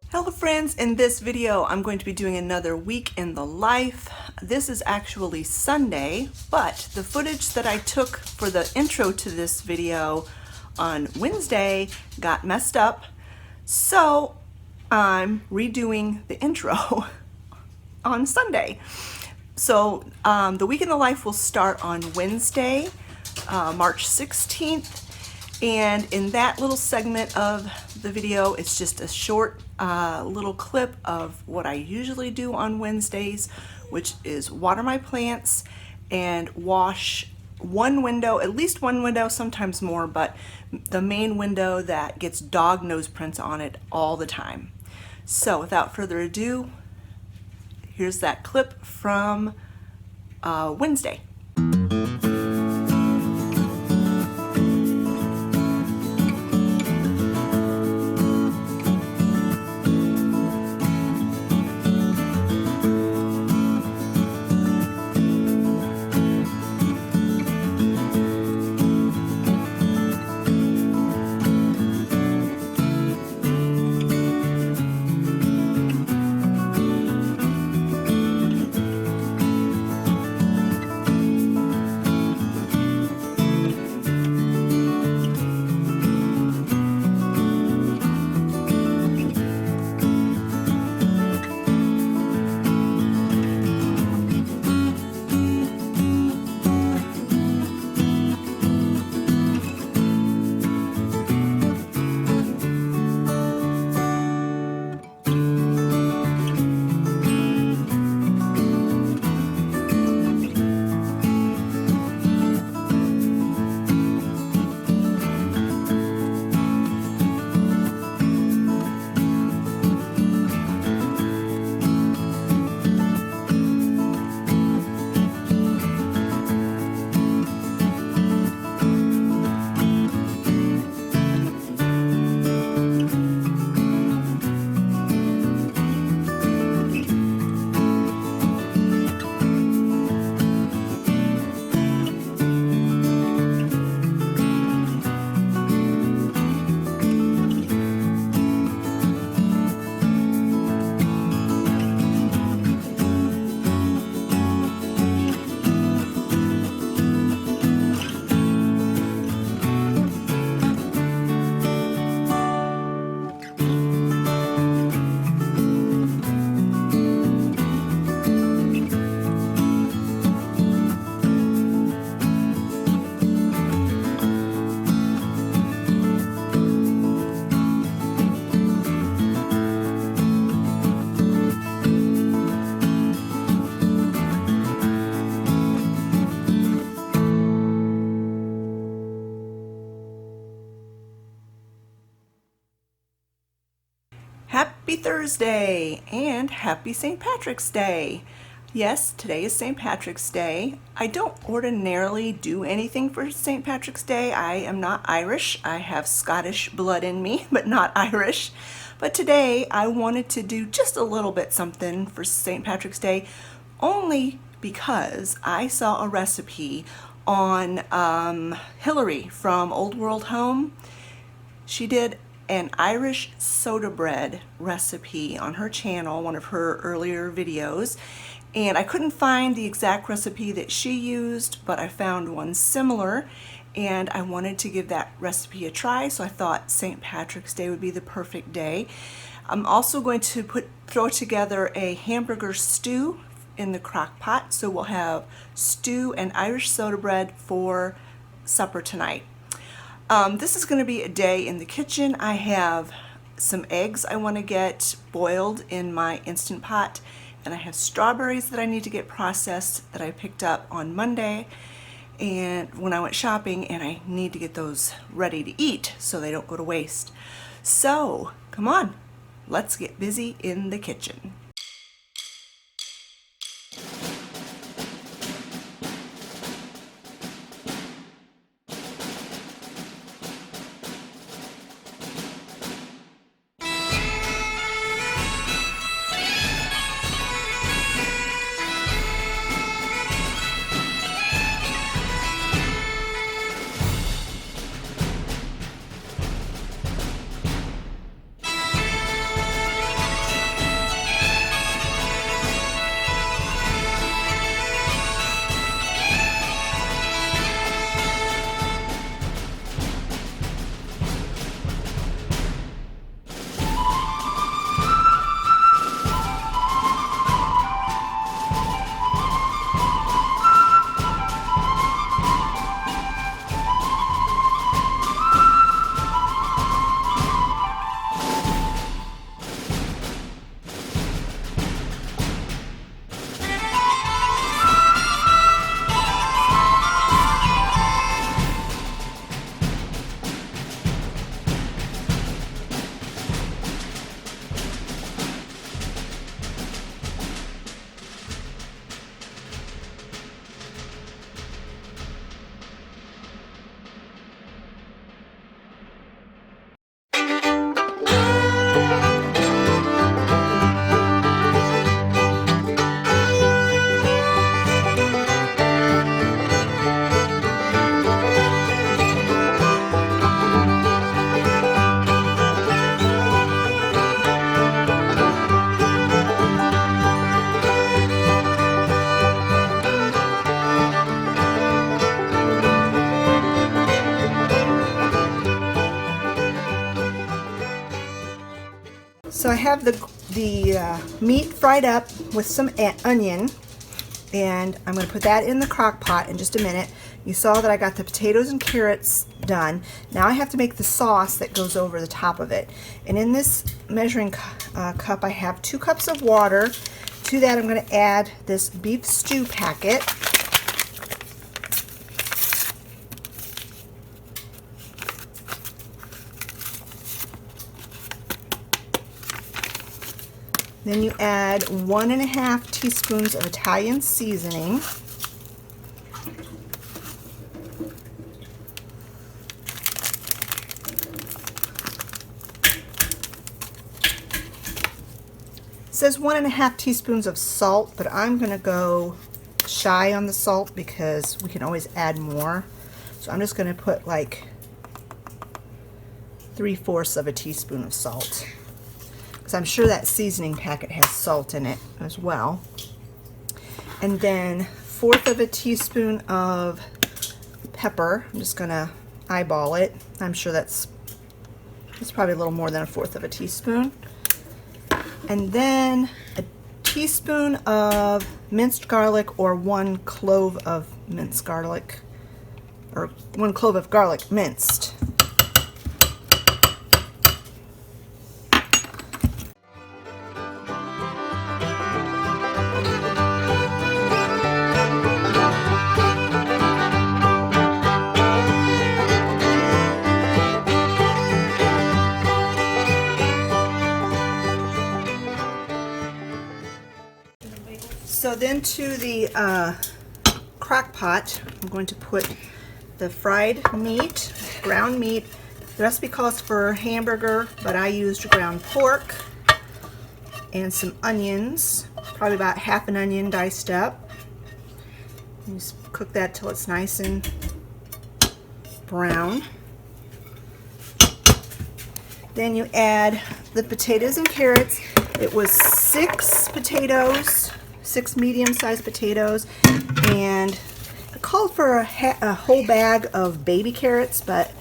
Hello friends, in this video I'm going to be doing another week in the life. This is actually Sunday, but the footage that I took for the intro to this video on Wednesday got messed up, so I'm redoing the intro on Sunday. So the week in the life will start on Wednesday, March 16th. And in that little segment of the video, it's just a short little clip of what I usually do on Wednesdays, which is water my plants and wash one window, at least one window, sometimes more, but the main window that gets dog nose prints on it all the time. So without further ado, here's that clip from Wednesday. Happy Thursday and happy St. Patrick's Day. Yes, today is St. Patrick's Day. I don't ordinarily do anything for St. Patrick's Day. I am not Irish. I have Scottish blood in me, but not Irish. But today I wanted to do just a little bit something for St. Patrick's Day, only because I saw a recipe on Hillary from Old World Home. She did an Irish soda bread recipe on her channel, one of her earlier videos, and I couldn't find the exact recipe that she used, but I found one similar, and I wanted to give that recipe a try, so I thought St. Patrick's Day would be the perfect day. I'm also going to throw together a hamburger stew in the crock pot, so we'll have stew and Irish soda bread for supper tonight. This is going to be a day in the kitchen. I have some eggs I want to get boiled in my Instant Pot, and I have strawberries that I need to get processed that I picked up on Monday and when I went shopping, and I need to get those ready to eat so they don't go to waste. So come on, let's get busy in the kitchen. So I have the meat fried up with some onion, and I'm going to put that in the crock pot in just a minute. You saw that I got the potatoes and carrots done. Now I have to make the sauce that goes over the top of it. And in this measuring cup, I have 2 cups of water. To that, I'm going to add this beef stew packet. Then you add 1½ teaspoons of Italian seasoning. It says 1½ teaspoons of salt, but I'm going to go shy on the salt because we can always add more. So I'm just going to put like 3/4 of a teaspoon of salt, because I'm sure that seasoning packet has salt in it as well. And then 1/4 of a teaspoon of pepper. I'm just going to eyeball it. I'm sure it's probably a little more than 1/4 of a teaspoon. And then a teaspoon of minced garlic, or 1 clove of minced garlic, or 1 clove of garlic minced. So then to the crock pot, I'm going to put the fried meat, ground meat. The recipe calls for hamburger, but I used ground pork, and some onions, probably about half an onion diced up. You just cook that till it's nice and brown. Then you add the potatoes and carrots. It was 6 potatoes, 6 medium-sized potatoes, and I called for a whole bag of baby carrots, but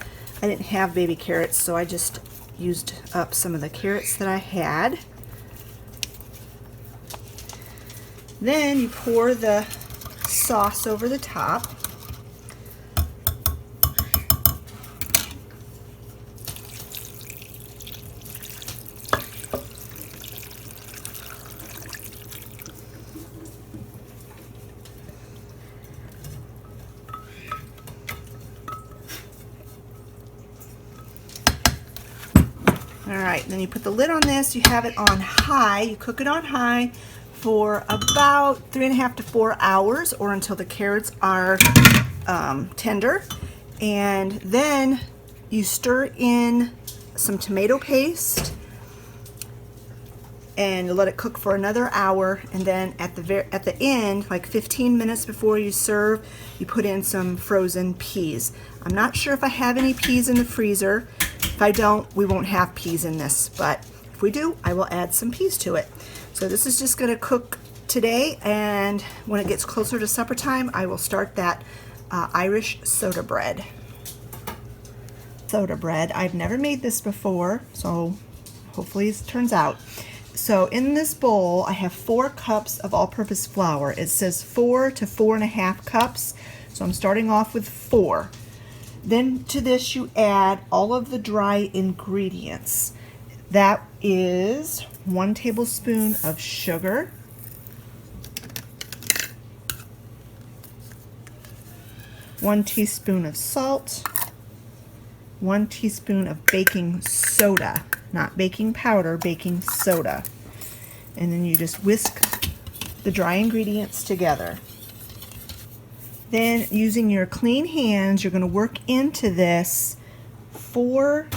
I didn't have baby carrots, so I just used up some of the carrots that I had. Then you pour the sauce over the top. Alright, then you put the lid on this, you have it on high, you cook it on high for about 3½ to 4 hours, or until the carrots are tender. And then you stir in some tomato paste and let it cook for another hour, and then at the end, like 15 minutes before you serve, you put in some frozen peas. I'm not sure if I have any peas in the freezer. If I don't, we won't have peas in this, but if we do, I will add some peas to it. So this is just going to cook today, and when it gets closer to supper time, I will start that Irish soda bread. I've never made this before, so hopefully it turns out. So in this bowl, I have 4 cups of all-purpose flour. It says 4 to 4½ cups, so I'm starting off with 4. Then to this you add all of the dry ingredients. That is 1 tablespoon of sugar, 1 teaspoon of salt, 1 teaspoon of baking soda, not baking powder, baking soda. And then you just whisk the dry ingredients together. Then, using your clean hands, you're going to work into this 4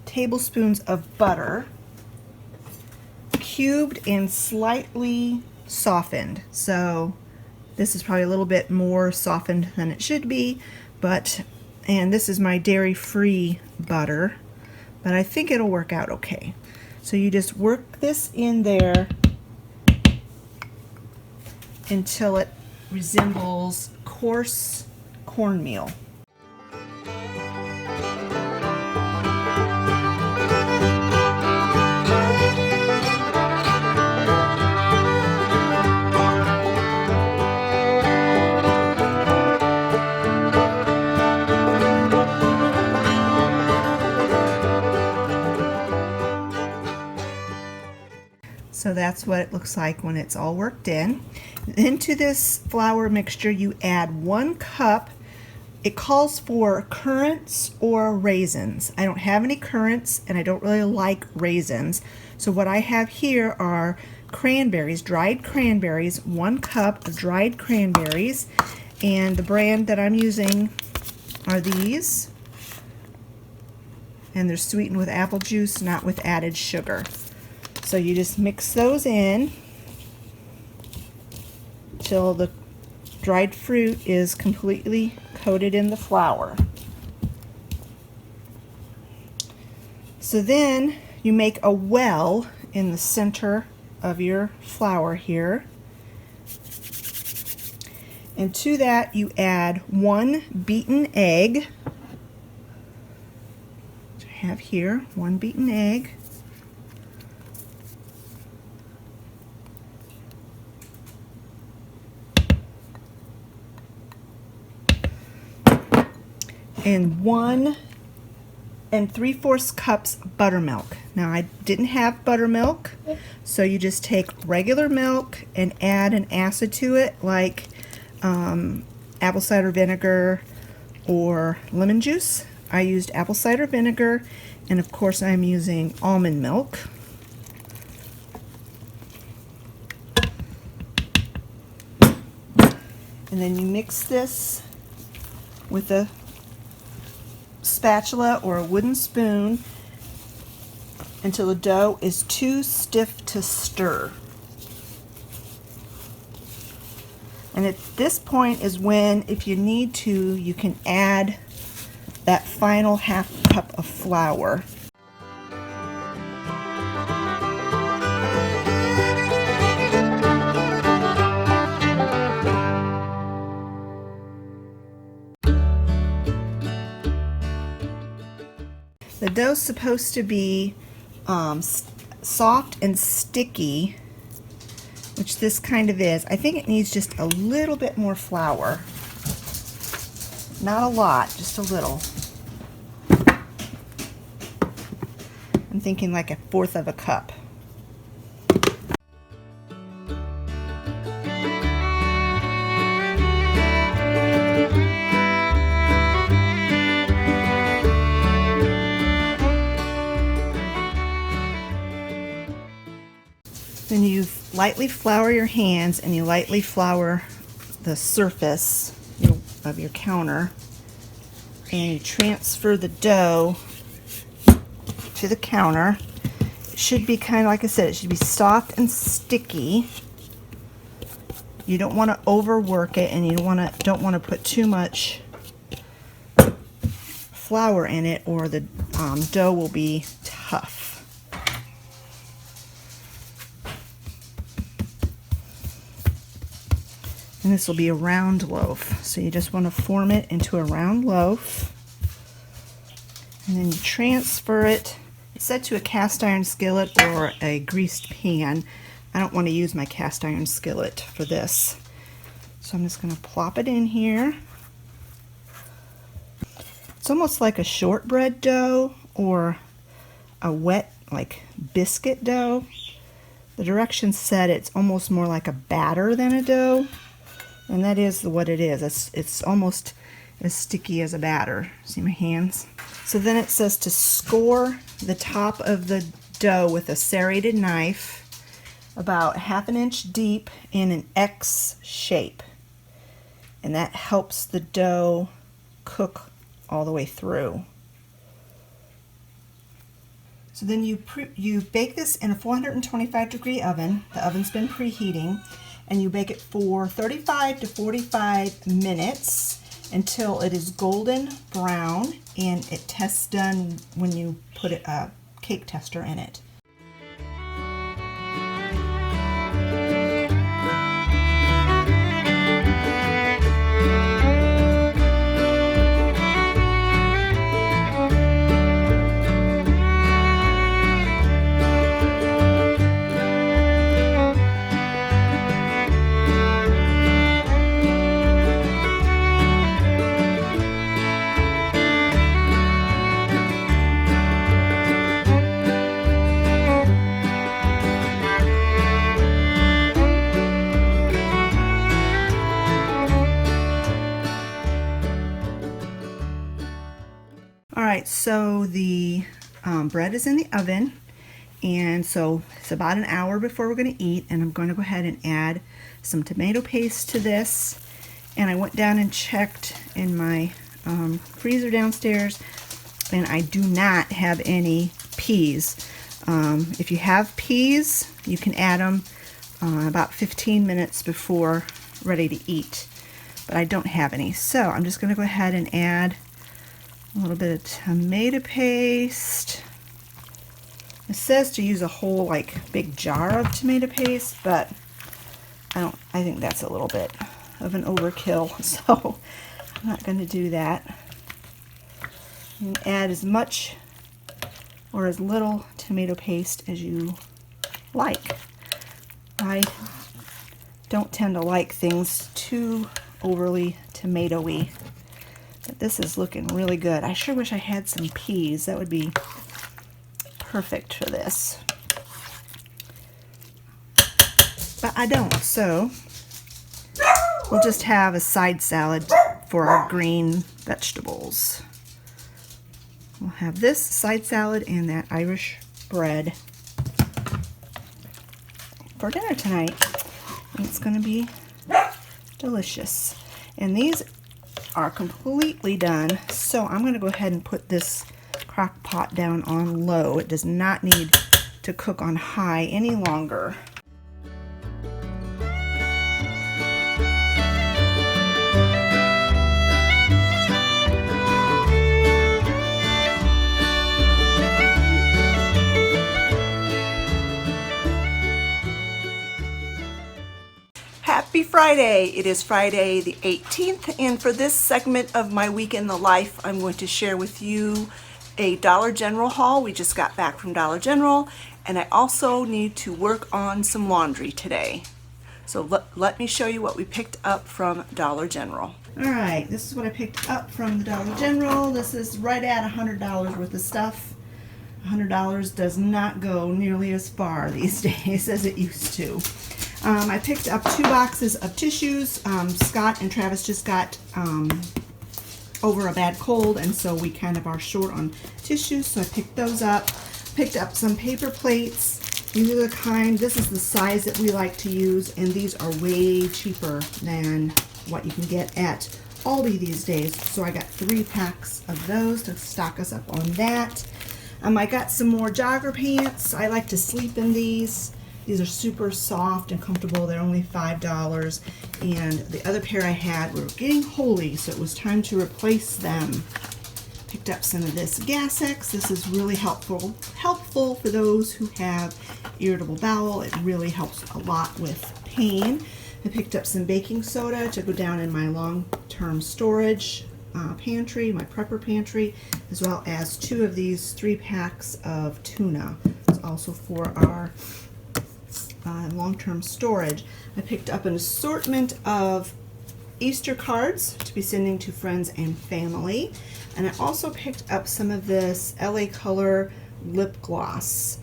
tablespoons of butter, cubed and slightly softened. So this is probably a little bit more softened than it should be, and this is my dairy-free butter, but I think it'll work out okay. So you just work this in there until it resembles coarse cornmeal. So that's what it looks like when it's all worked in. Into this flour mixture you add 1 cup. It calls for currants or raisins. I don't have any currants and I don't really like raisins. So what I have here are cranberries, dried cranberries, 1 cup of dried cranberries. And the brand that I'm using are these. And they're sweetened with apple juice, not with added sugar. So you just mix those in till the dried fruit is completely coated in the flour. So then you make a well in the center of your flour here. And to that you add 1 beaten egg. Which I have here, 1 beaten egg. And 1 3/4 cups buttermilk. Now I didn't have buttermilk, so you just take regular milk and add an acid to it, like apple cider vinegar or lemon juice. I used apple cider vinegar, and of course I'm using almond milk. And then you mix this with a spatula or a wooden spoon until the dough is too stiff to stir. And at this point is when, if you need to, you can add that final 1/2 cup of flour. The dough's supposed to be soft and sticky, which this kind of is. I think it needs just a little bit more flour. Not a lot, just a little. I'm thinking like 1/4 of a cup. Then you lightly flour your hands and you lightly flour the surface of your counter, and you transfer the dough to the counter. It should be kind of, like I said, it should be soft and sticky. You don't want to overwork it, and you don't want to put too much flour in it, or the dough will be tough. And this will be a round loaf. So you just want to form it into a round loaf. And then you transfer it. It's set to a cast iron skillet or a greased pan. I don't want to use my cast iron skillet for this. So I'm just going to plop it in here. It's almost like a shortbread dough or a wet, like, biscuit dough. The directions said it's almost more like a batter than a dough. And that is what it is. It's almost as sticky as a batter. See my hands? So then it says to score the top of the dough with a serrated knife about 1/2 inch deep in an X shape. And that helps the dough cook all the way through. So then you bake this in a 425-degree oven. The oven's been preheating. And you bake it for 35 to 45 minutes until it is golden brown, and it tests done when you put a cake tester in it. right, so the bread is in the oven, and so it's about an hour before we're going to eat, and I'm going to go ahead and add some tomato paste to this. And I went down and checked in my freezer downstairs, and I do not have any peas. If you have peas, you can add them about 15 minutes before ready to eat, but I don't have any. So I'm just going to go ahead and add a little bit of tomato paste. It says to use a whole big jar of tomato paste, but I think that's a little bit of an overkill, so I'm not going to do that. You can add as much or as little tomato paste as you like. I don't tend to like things too overly tomatoey, but this is looking really good. I sure wish I had some peas. That would be perfect for this, but I don't, so we'll just have a side salad for our green vegetables. We'll have this side salad and that Irish bread for dinner tonight. And it's going to be delicious. And these are completely done, so I'm going to go ahead and put this crock pot down on low. It does not need to cook on high any longer. Happy Friday! It is Friday the 18th, and for this segment of my week in the life, I'm going to share with you a Dollar General haul. We just got back from Dollar General, and I also need to work on some laundry today. So let me show you what we picked up from Dollar General. Alright, this is what I picked up from the Dollar General. This is right at $100 worth of stuff. $100 does not go nearly as far these days as it used to. I picked up 2 boxes of tissues. Scott and Travis just got over a bad cold, and so we kind of are short on tissues, so I picked those up. Picked up some paper plates. These are the kind, this is the size that we like to use, and these are way cheaper than what you can get at Aldi these days. So I got 3 packs of those to stock us up on that. I got some more jogger pants. I like to sleep in these. These are super soft and comfortable. They're only $5. And the other pair I had were getting holey, so it was time to replace them. Picked up some of this Gas-X. This is really helpful for those who have irritable bowel. It really helps a lot with pain. I picked up some baking soda to go down in my long-term storage pantry, my prepper pantry, as well as 2 of these 3 packs of tuna. It's also for our long-term storage. I picked up an assortment of Easter cards to be sending to friends and family, and I also picked up some of this LA Color lip gloss.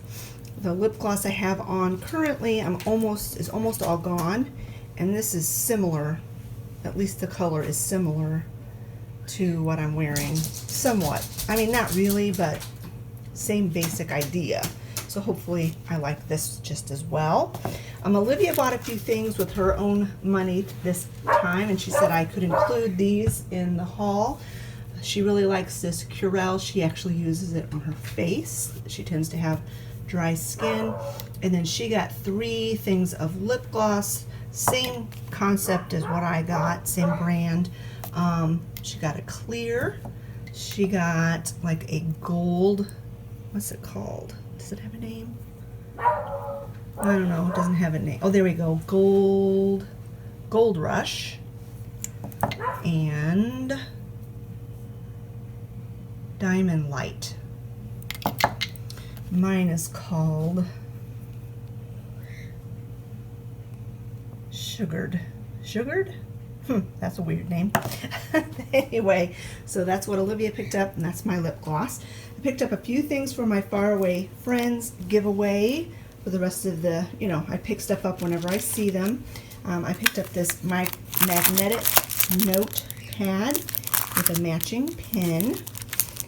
The lip gloss I have on currently is almost all gone, and this is similar, at least the color is similar to what I'm wearing somewhat. I mean, not really, but same basic idea. So hopefully I like this just as well. Olivia bought a few things with her own money this time, and she said I could include these in the haul. She really likes this Curel. She actually uses it on her face. She tends to have dry skin. And then she got 3 things of lip gloss. Same concept as what I got, same brand. She got a clear. She got like a gold, what's it called? Does it have a name? I don't know, it doesn't have a name. Oh, there we go. Gold Rush. And Diamond Light. Mine is called Sugared? That's a weird name. Anyway, so that's what Olivia picked up, and that's my lip gloss. I picked up a few things for my faraway friends giveaway for the rest of the, I pick stuff up whenever I see them. I picked up this magnetic notepad with a matching pin.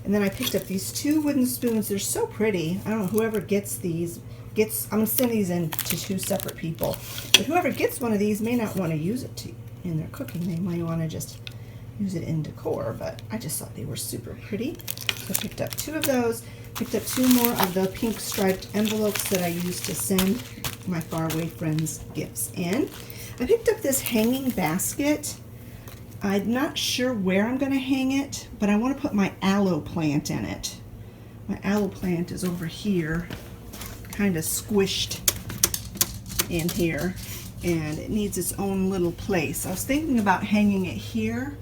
And then I picked up these 2 wooden spoons. They're so pretty. I don't know, whoever gets these I'm gonna send these in to 2 separate people. But whoever gets one of these may not want to use it in their cooking. They might want to just use it in decor, but I just thought they were super pretty. So I picked up 2 of those. Picked up 2 more of the pink striped envelopes that I used to send my faraway friends gifts in. I picked up this hanging basket. I'm not sure where I'm going to hang it, but I want to put my aloe plant in it. My aloe plant is over here, kind of squished in here, and it needs its own little place. I was thinking about hanging it here.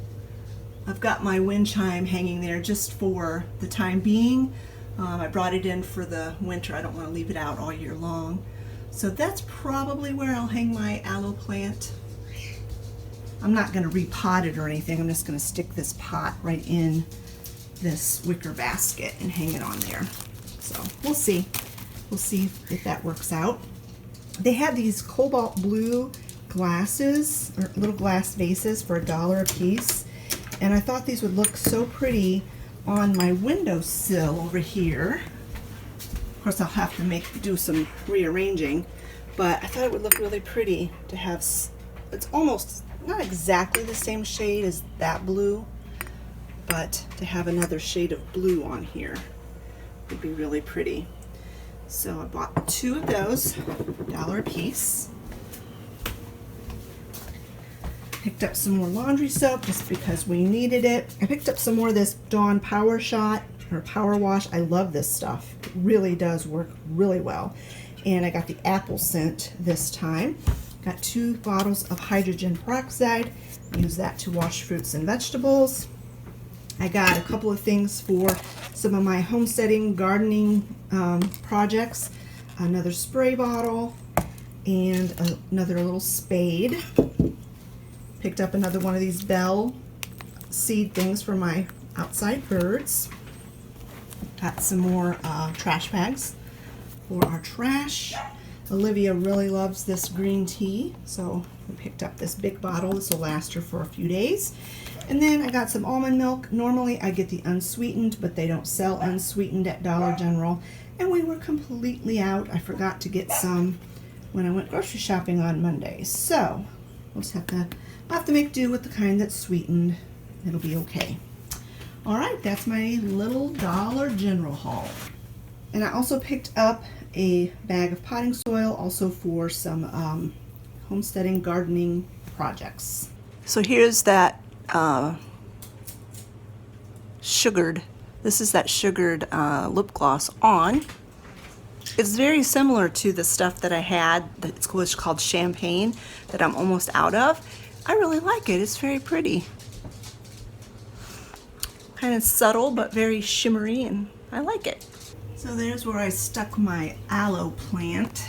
I've got my wind chime hanging there just for the time being. I brought it in for the winter. I don't want to leave it out all year long. So that's probably where I'll hang my aloe plant. I'm not going to repot it or anything. I'm just going to stick this pot right in this wicker basket and hang it on there. So we'll see. We'll see if that works out. They had these cobalt blue glasses, or little glass vases, for $1 a piece. And I thought these would look so pretty on my windowsill over here. Of course, I'll have to do some rearranging, but I thought it would look really pretty to have. It's almost not exactly the same shade as that blue, but to have another shade of blue on here would be really pretty. So I bought 2 of those, $1 a piece. Picked up some more laundry soap just because we needed it. I picked up some more of this Dawn Power Shot or Power Wash. I love this stuff. It really does work really well. And I got the apple scent this time. Got 2 bottles of hydrogen peroxide. Use that to wash fruits and vegetables. I got a couple of things for some of my homesteading gardening projects. Another spray bottle and another little spade. Picked up another one of these bell seed things for my outside birds. Got some more trash bags for our trash. Olivia really loves this green tea, so we picked up this big bottle. This will last her for a few days. And then I got some almond milk. Normally I get the unsweetened, but they don't sell unsweetened at Dollar General. And we were completely out. I forgot to get some when I went grocery shopping on Monday. So we'll just have to make do with the kind that's sweetened. It'll be okay. All right, that's my little Dollar General haul. And I also picked up a bag of potting soil, also for some homesteading gardening projects. So here's that this is that sugared lip gloss on. It's very similar to the stuff that I had that's called Champagne that I'm almost out of. I really like it. It's very pretty. Kind of subtle but very shimmery, and I like it. So there's where I stuck my aloe plant.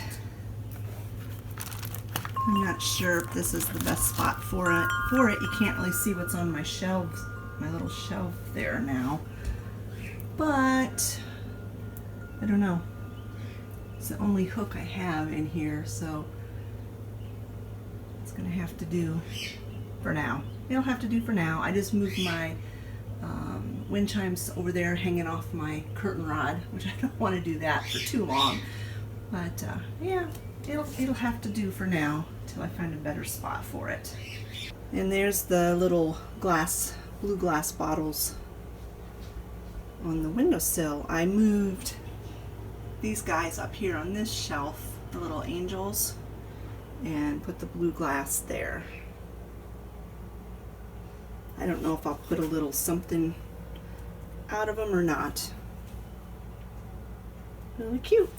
I'm not sure if this is the best spot for it. You can't really see what's on my shelves, my little shelf there now. But I don't know. It's the only hook I have in here, so it's gonna have to do for now. It'll have to do for now. I just moved my wind chimes over there hanging off my curtain rod, which I don't want to do that for too long. But yeah, it'll have to do for now till I find a better spot for it. And there's the little blue glass bottles on the windowsill. I moved these guys up here on this shelf, the little angels, and put the blue glass there. I don't know if I'll put a little something out of them or not. Really cute.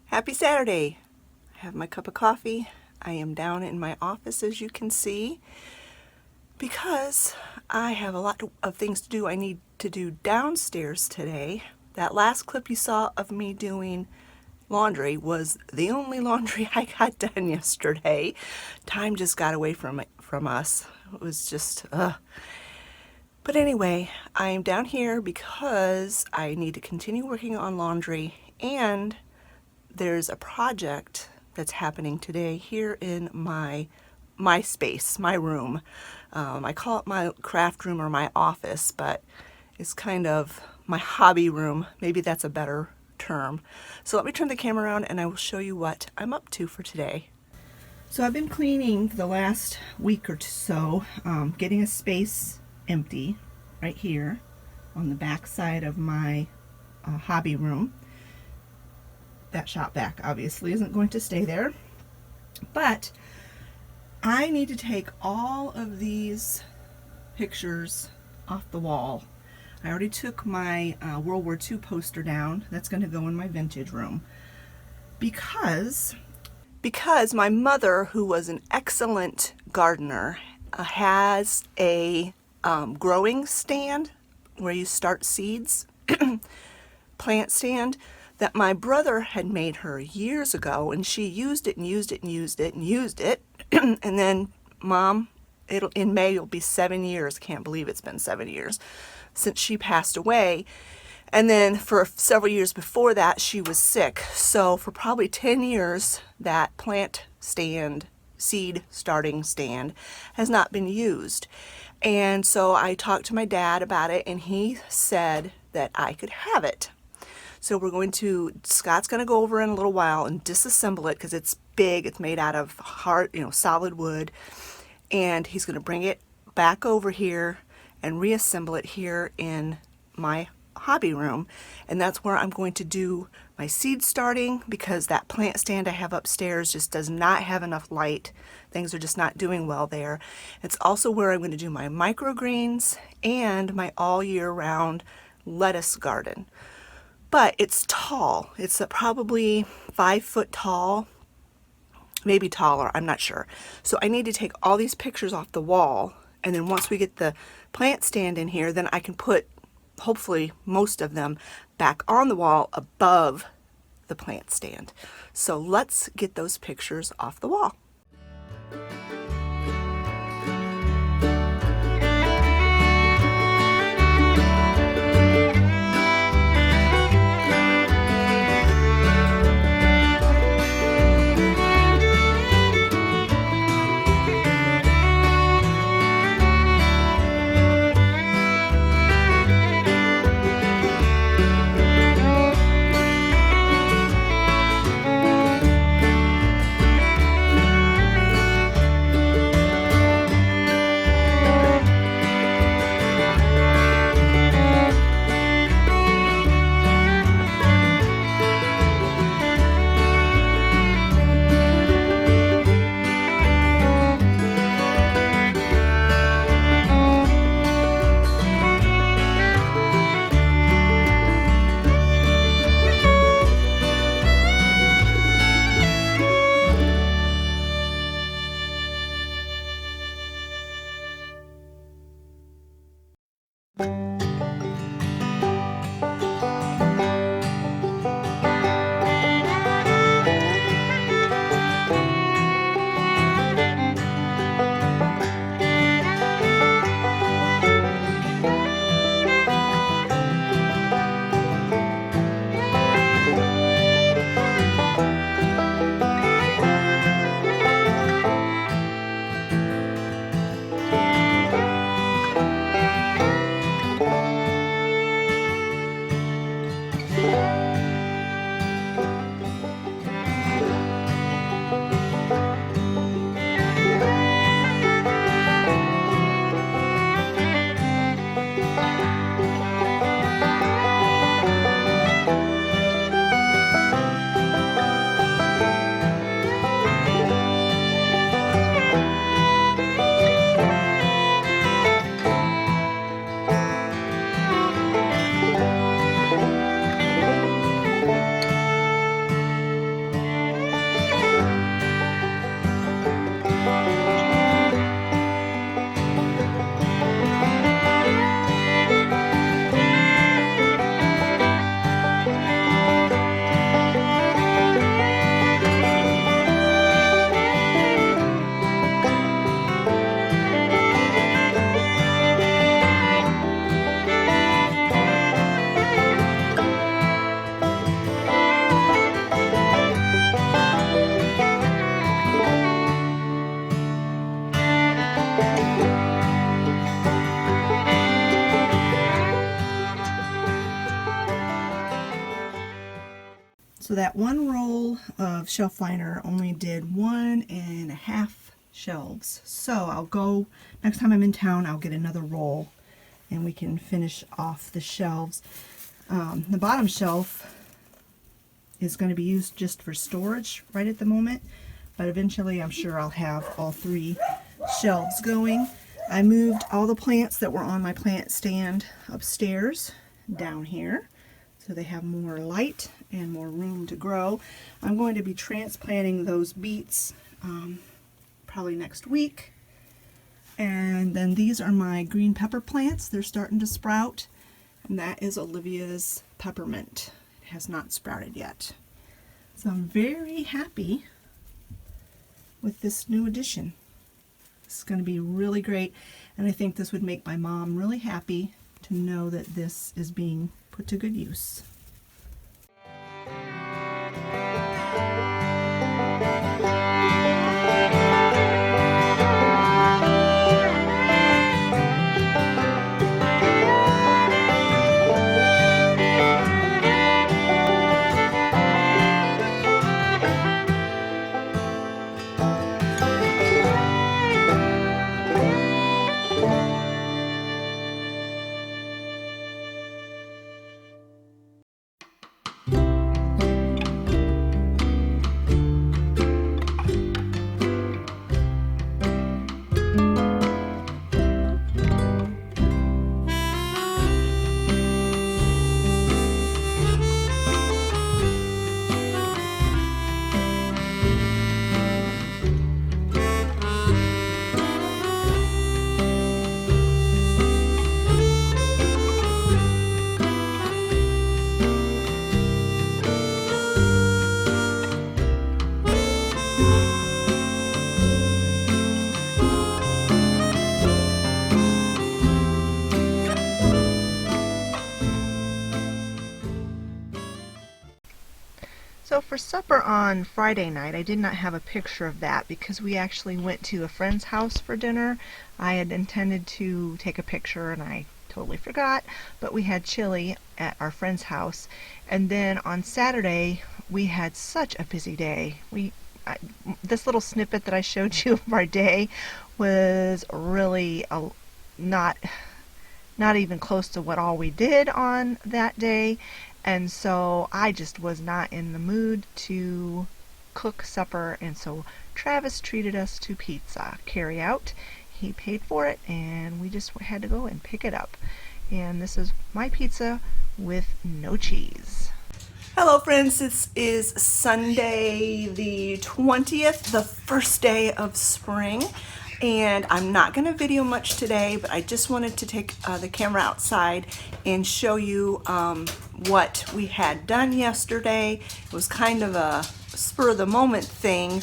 Happy Saturday. I have my cup of coffee. I am down in my office, as you can see. because I have a lot of things to do. I need to do downstairs today. That last clip you saw of me doing laundry was the only laundry I got done yesterday. Time just got away from us. It was just, But anyway, I am down here because I need to continue working on laundry, and there's a project that's happening today here in my space, my room. I call it my craft room or my office, but it's kind of my hobby room. Maybe that's a better term. So let me turn the camera around and I will show you what I'm up to for today. So I've been cleaning the last week or so, getting a space empty right here on the back side of my hobby room. That shop vac obviously isn't going to stay there, but I need to take all of these pictures off the wall. I already took my World War II poster down. That's going to go in my vintage room because my mother, who was an excellent gardener, has a growing stand where you start seeds, plant stand, that my brother had made her years ago, and she used it and used it and used it and used it. And then, Mom, in May it'll be 7 years. Can't believe it's been 7 years since she passed away. And then for several years before that, she was sick. So for probably 10 years, that plant stand, seed starting stand, has not been used. And so I talked to my dad about it, and he said that I could have it. So Scott's going to go over in a little while and disassemble it because it's big. It's made out of hard, solid wood. And he's going to bring it back over here and reassemble it here in my hobby room. And that's where I'm going to do my seed starting, because that plant stand I have upstairs just does not have enough light. Things are just not doing well there. It's also where I'm going to do my microgreens and my all year round lettuce garden. But it's tall. It's probably 5 foot tall, maybe taller, I'm not sure. So I need to take all these pictures off the wall, and then once we get the plant stand in here, then I can put, hopefully, most of them back on the wall above the plant stand. So let's get those pictures off the wall. that one roll of shelf liner only did 1.5 shelves. So I'll go, next time I'm in town, I'll get another roll and we can finish off the shelves. The bottom shelf is going to be used just for storage right at the moment, but eventually I'm sure I'll have all 3 shelves going. I moved all the plants that were on my plant stand upstairs down here so they have more light and more room to grow. I'm going to be transplanting those beets probably next week. And then these are my green pepper plants. They're starting to sprout. And that is Olivia's peppermint. It has not sprouted yet. So I'm very happy with this new addition. It's going to be really great. And I think this would make my mom really happy to know that this is being put to good use. So for supper on Friday night, I did not have a picture of that because we actually went to a friend's house for dinner. I had intended to take a picture and I totally forgot, but we had chili at our friend's house. And then on Saturday, we had such a busy day. This little snippet that I showed you of our day was really not even close to what all we did on that day. And so I just was not in the mood to cook supper, and so Travis treated us to pizza carry out. He paid for it and we just had to go and pick it up. And this is my pizza with no cheese. Hello friends, this is Sunday the 20th, the first day of spring. And I'm not going to video much today, but I just wanted to take the camera outside and show you what we had done yesterday. It was kind of a spur of the moment thing.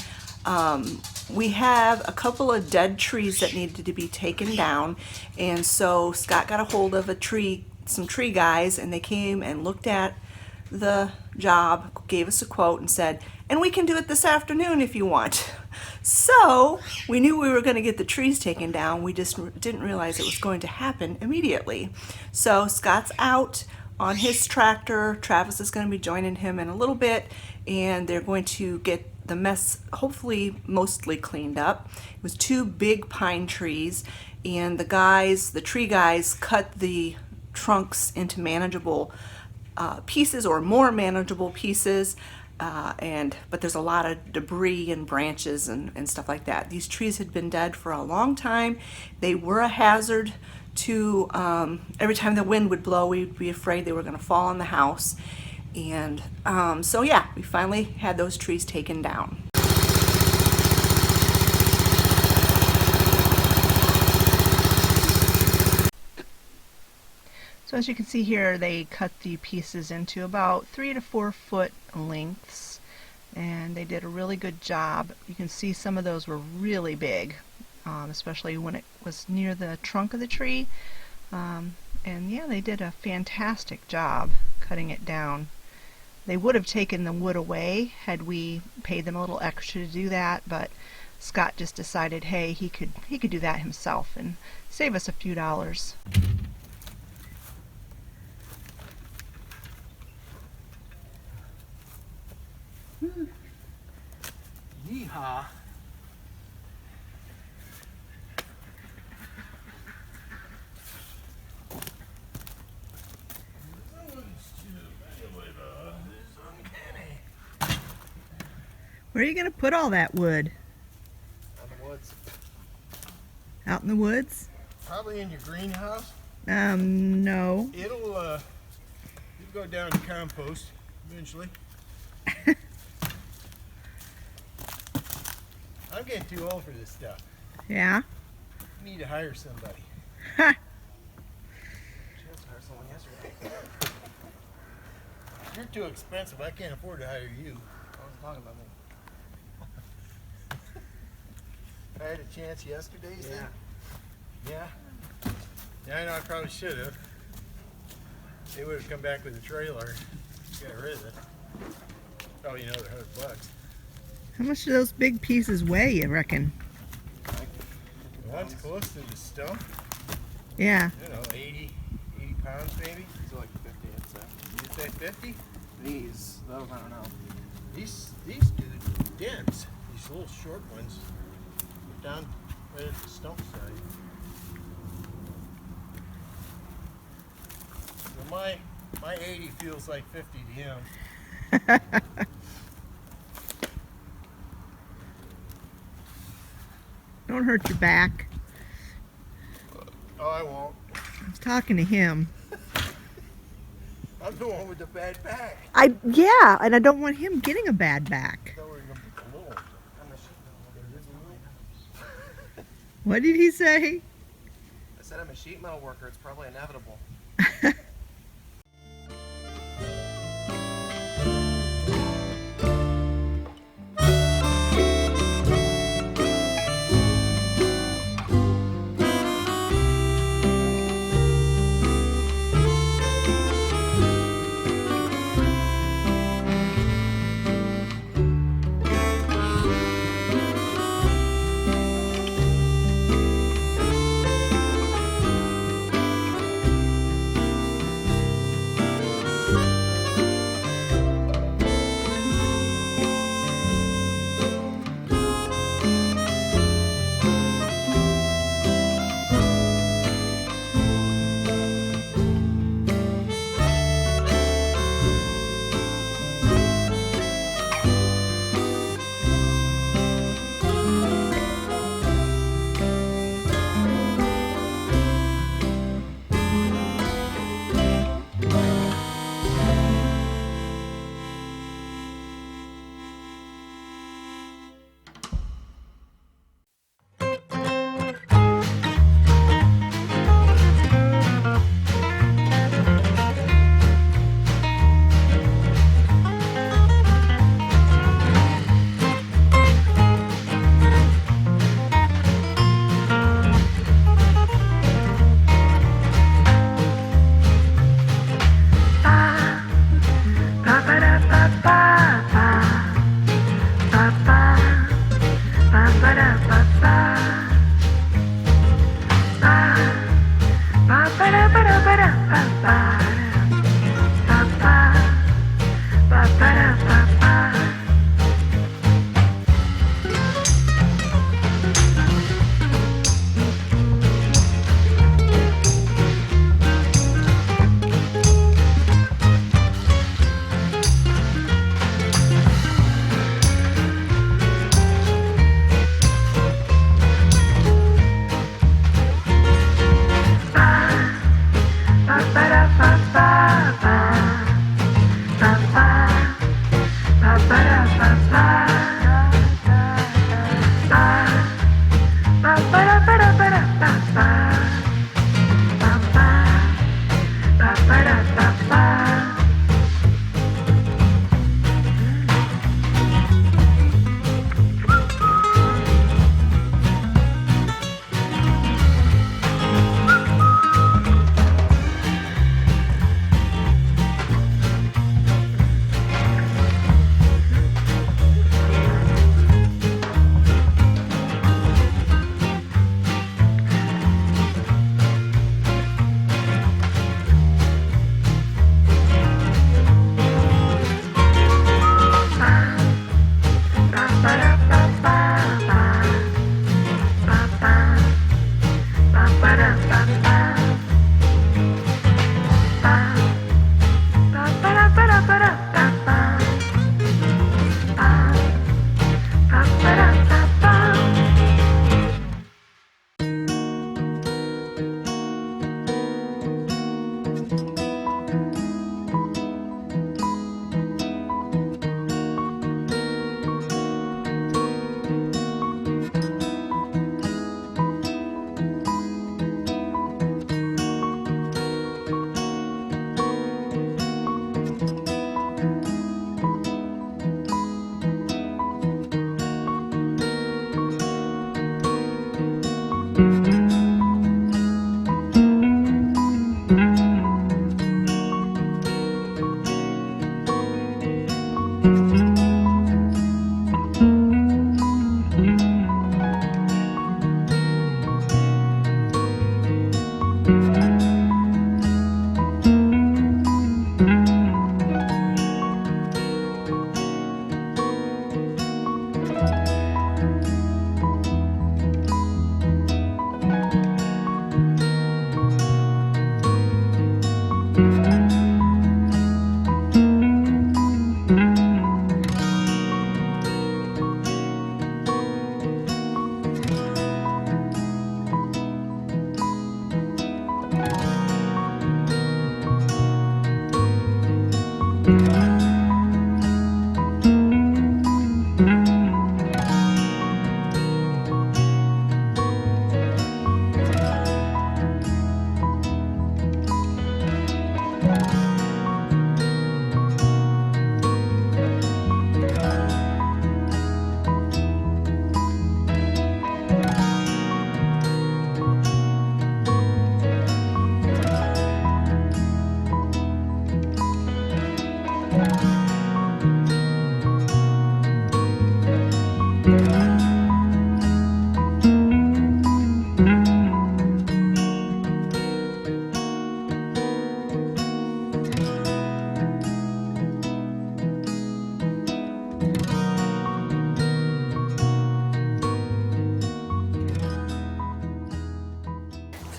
We have a couple of dead trees that needed to be taken down, and so Scott got a hold of some tree guys, and they came and looked at the job, gave us a quote, and said, and we can do it this afternoon if you want. So we knew we were going to get the trees taken down. We just didn't realize it was going to happen immediately. So Scott's out on his tractor. Travis is going to be joining him in a little bit, and they're going to get the mess hopefully mostly cleaned up. It was 2 big pine trees, and the tree guys cut the trunks into manageable pieces, or more manageable pieces. But there's a lot of debris and branches and stuff like that. These trees had been dead for a long time. They were a hazard to, every time the wind would blow, we'd be afraid they were going to fall on the house. And so yeah, we finally had those trees taken down. So as you can see here, they cut the pieces into about 3 to 4 foot lengths, and they did a really good job. You can see some of those were really big, especially when it was near the trunk of the tree. And yeah, they did a fantastic job cutting it down. They would have taken the wood away had we paid them a little extra to do that, but Scott just decided, hey, he could do that himself and save us a few dollars. Yeehaw. Where are you going to put all that wood? Out in the woods. Out in the woods? Probably in your greenhouse. No. It'll go down to compost eventually. I'm getting too old for this stuff. Yeah? I need to hire somebody. Ha! She has to hire someone yesterday. You're too expensive. I can't afford to hire you. I wasn't talking about me. I had a chance yesterday, you said? Yeah. Yeah, I know I probably should have. They would have come back with a trailer and got rid of it. Probably another $100. How much do those big pieces weigh, you reckon? One's close to the stump. Yeah. I don't know, 80 pounds maybe? These are like 50, I'd say. You say 50? These, those, I don't know. These dude dense. These little short ones. They're down right at the stump side. So my 80 feels like 50 to him. Don't hurt your back. Oh, I won't. I was talking to him. I'm the one with the bad back. Yeah, and I don't want him getting a bad back. I thought we were going to be alone. What did he say? I said I'm a sheet metal worker. It's probably inevitable.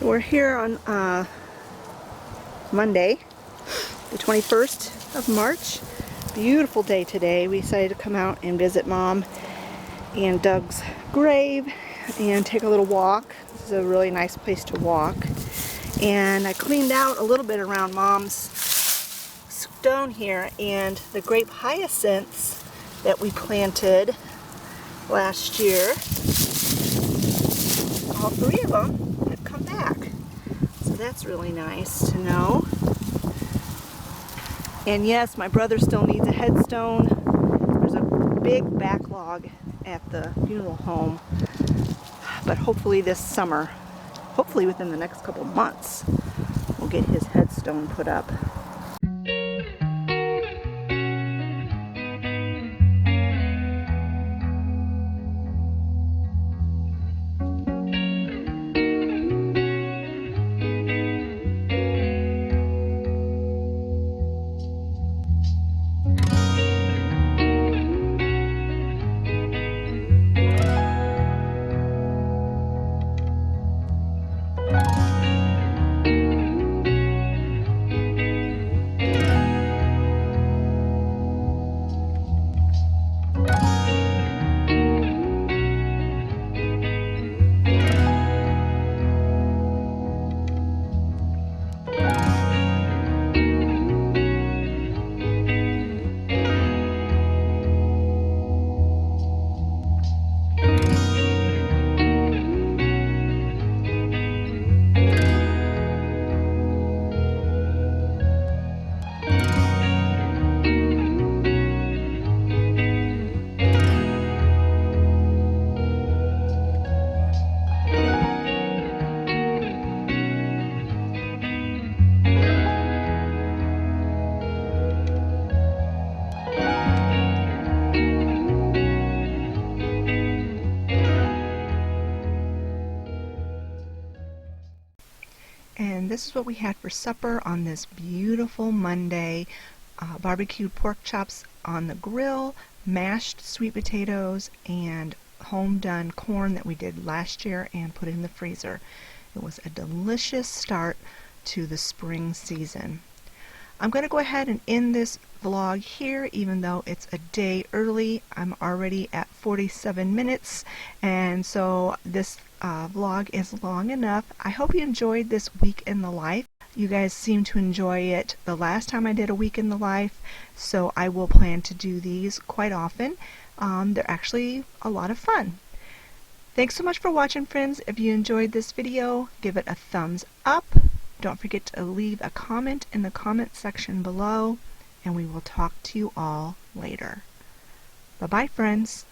We're here on Monday, the 21st of March. Beautiful day today. We decided to come out and visit Mom and Doug's grave and take a little walk. This is a really nice place to walk. And I cleaned out a little bit around Mom's stone here, and the grape hyacinths that we planted last year, all three of them have come back. So that's really nice to know. And yes, my brother still needs a headstone. There's a big backlog at the funeral home. But hopefully this summer, hopefully within the next couple months, we'll get his headstone put up. And this is what we had for supper on this beautiful Monday. Barbecued pork chops on the grill, mashed sweet potatoes, and home done corn that we did last year and put in the freezer. It was a delicious start to the spring season. I'm going to go ahead and end this vlog here, even though it's a day early. I'm already at 47 minutes, and so this vlog is long enough. I hope you enjoyed this week in the life. You guys seem to enjoy it the last time I did a week in the life, so I will plan to do these quite often. They're actually a lot of fun. Thanks so much for watching, friends. If you enjoyed this video, give it a thumbs up. Don't forget to leave a comment in the comment section below, and we will talk to you all later. Bye-bye, friends.